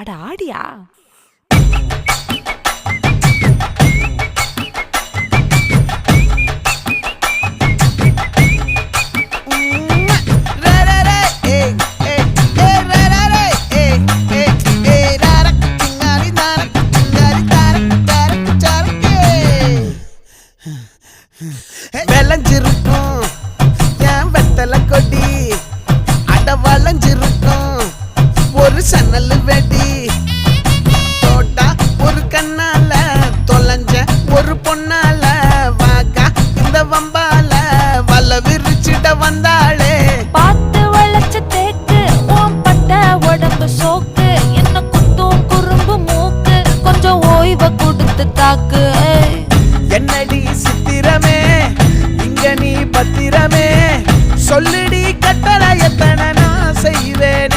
அட ஆடியா? விளைஞ்சிருக்கும் என் வெத்தலை கொடி, அட வளைஞ்சிருக்கும் ஒரு சன்னல் வெடி. தோட்டா ஒரு கண்ணால தொலைஞ்ச ஒரு பொண்ணால வாக்கா இந்த வம்பால வல விரிச்சிட வந்தாளே. பார்த்து வளைச்ச தேக்கு ஓம் பட்ட உடம்பு சோக்கு, என்ன குத்தும் குறும்பு மூக்கு, கொஞ்சம் ஓய்வை கொடுத்து தாக்கு. என்னடி சித்திரமே இங்க நீ பத்திரமே, சொல்லுடி கட்டளை எத்தனை நான் செய்வேன்.